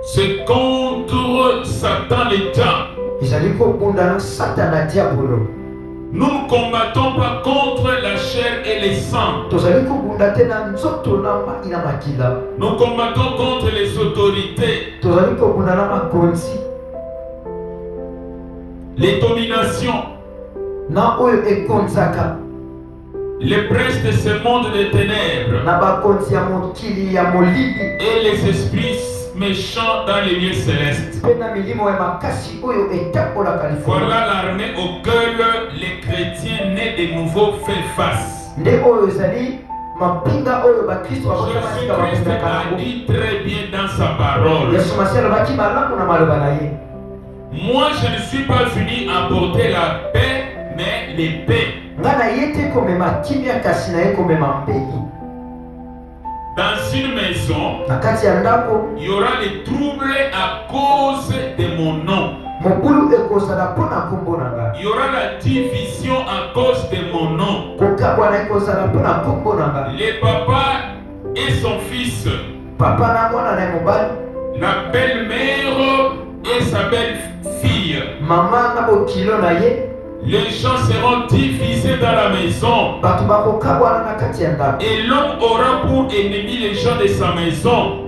C'est contre Satan l'État. Nous ne combattons pas contre la chair et les sangs. Nous combattons contre les autorités, les dominations, les princes de ce monde des ténèbres et les esprits méchants dans les lieux célestes. Voilà l'armée auquel les chrétiens nés de nouveau fait face. Jésus-Christ a dit très bien dans sa parole. Moi je ne suis pas venu apporter la paix, mais l'épée. Dans une maison, il y aura des troubles à cause de mon nom. Il y aura la division à cause de mon nom. Le papa et son fils, la belle-mère et sa belle-fille. Les gens seront divisés dans la maison. Et l'homme aura pour ennemi les gens de sa maison.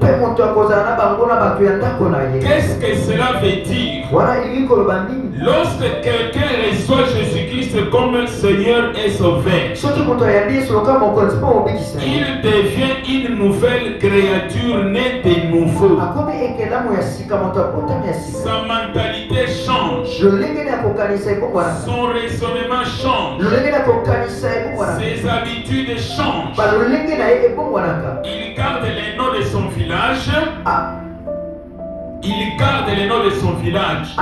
Qu'est-ce que cela veut dire? Lorsque quelqu'un reçoit Jésus-Christ comme Seigneur et Sauveur, il devient une nouvelle créature née de nouveau. Sa mentalité change. Son raisonnement change. Ses habitudes changent. Il garde les noms de son village. Il garde les noms de son village.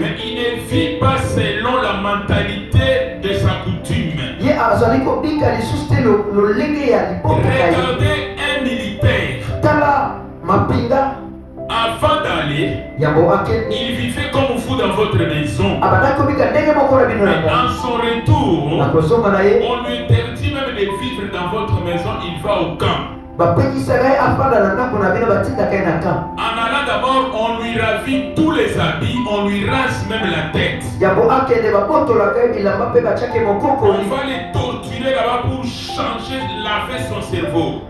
Mais il ne vit pas selon la mentalité de sa coutume. Regardez un militaire. Avant d'aller, il vivait comme vous dans votre maison. Mais en son retour, on lui interdit même de vivre dans votre maison, il va au camp. En allant d'abord, on lui ravit tous les habits, on lui rase même la tête. On va les torturer là-bas pour changer, laver son cerveau.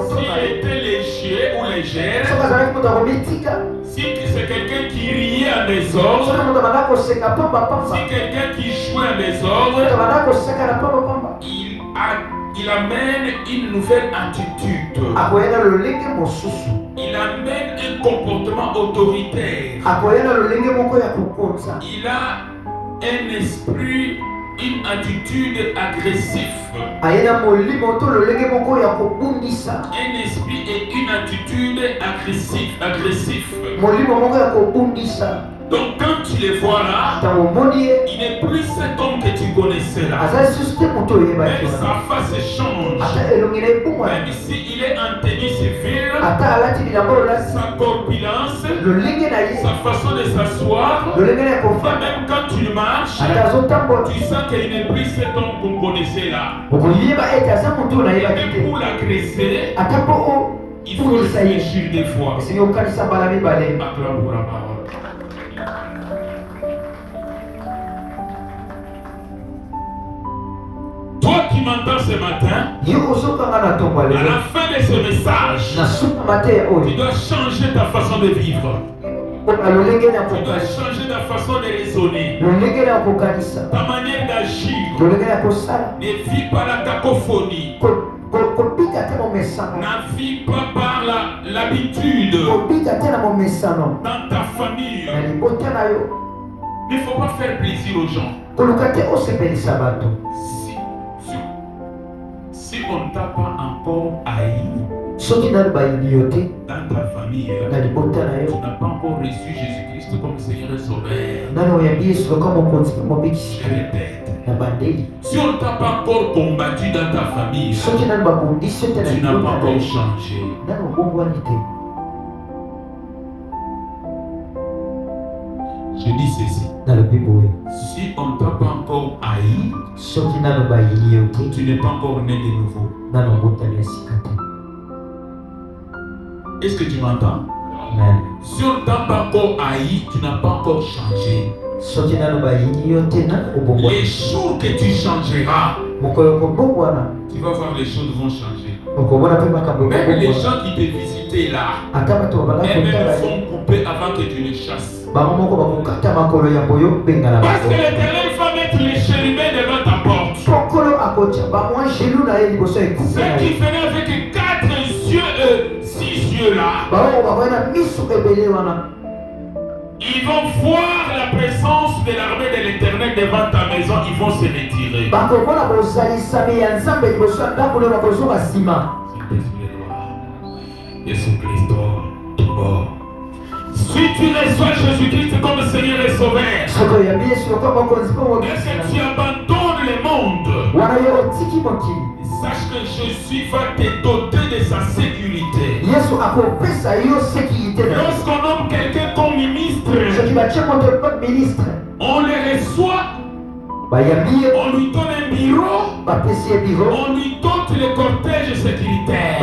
S'il était léger ou légère, si c'est quelqu'un qui riait en désordre, si quelqu'un qui jouait en désordre, il amène une nouvelle attitude. Il amène un comportement autoritaire. Il a un esprit, une attitude agressive. Un esprit et une attitude agressive. Donc quand tu les vois là, il n'est plus cet homme que tu connaissais là. Même sa face change. Même s'il est en tenue civile, sa corpulence, sa façon de s'asseoir, et même quand tu marches, tu sens qu'il n'est plus cet homme qu'on connaissait là. Et même pour l'agresser, il faut réfléchir des fois. Acclame pour la parole. Toi qui m'entends ce matin, à la fin de ce message, tu dois changer ta façon de vivre. Tu dois changer ta façon de raisonner. Ta manière d'agir. Ne vis pas la cacophonie. Ne vis pas par l'habitude. Dans ta famille, il ne faut pas faire plaisir aux gens. Si on ne t'a pas encore haï dans ta famille, tu n'as pas encore reçu Jésus-Christ comme Seigneur et Sauveur. Je répète, si on ne t'a pas encore combattu dans ta famille, tu n'as pas encore changé. Je dis ceci. Si on ne t'a pas encore haï, tu n'es pas encore né de nouveau. Est-ce que tu m'entends? Sur ta parcours Aïe, tu n'as pas encore changé. Les jours que tu changeras, tu vas voir les choses vont changer. Même les gens qui te visitaient là, elles-mêmes sont coupées avant que tu les chasses. Parce que l'Éternel va mettre les chérubins devant ta porte. Ceux qui venaient avec 4 yeux, 6 yeux là, ils vont voir la présence de l'armée de l'Éternel devant ta maison, ils vont se retirer. Jésus-Christ, si tu reçois Jésus-Christ comme Seigneur et Sauveur, est-ce que tu abandonnes le monde? Sache que Jésus va te doter de sa sécurité. Lorsqu'on nomme quelqu'un comme ministre, on le reçoit, on lui donne un bureau, on lui dote le cortège sécuritaire.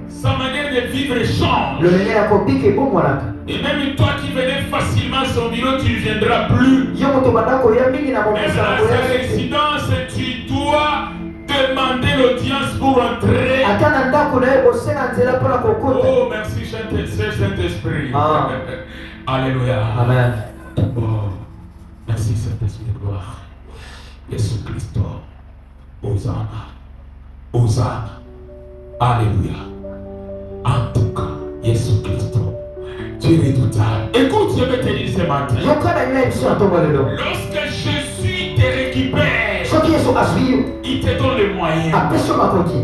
Sa manière de vivre change. Et même toi qui venais facilement à son bureau, tu ne viendras plus. Même dans sa résidence, tu dois demander l'audience pour entrer. Oh, merci Saint-Esprit. Alléluia. Amen. Oh, merci Saint-Esprit de gloire. Jésus-Christ. Hosanna. Hosanna. Alléluia. En tout cas, Jésus-Christ, tu es redoutable. Écoute, je vais te dire ce matin. Lorsque Jésus te récupère, il te donne les moyens.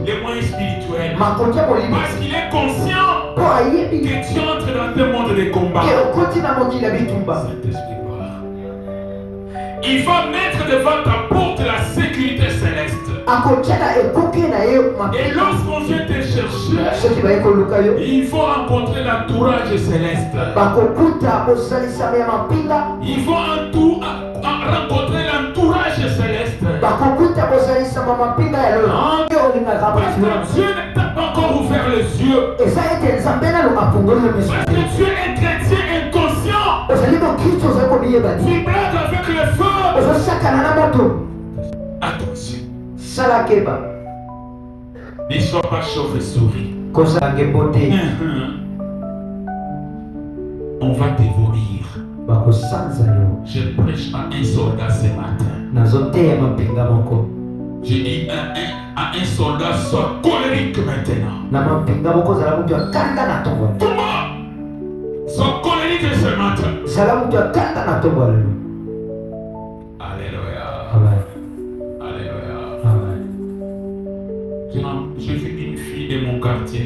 Les moyens spirituels. Parce qu'il est conscient que tu entres dans un monde de combat. Saint-Esprit, gloire. Il va mettre devant ta porte la sécurité céleste. Et lorsqu'on vient te chercher, il faut rencontrer l'entourage céleste. Il faut rencontrer l'entourage céleste. Parce que Dieu ne t'a pas encore ouvert les yeux. Parce que tu es un chrétien inconscient. Tu blagues avec le feu. Attention. Ne sois pas chauve-souris. On va te vomir. Je prêche à un soldat ce matin. J'ai dit à un soldat, sois colérique maintenant. Comment? Sois colérique ce matin. Alléluia. Alléluia. J'ai vu une fille de mon quartier.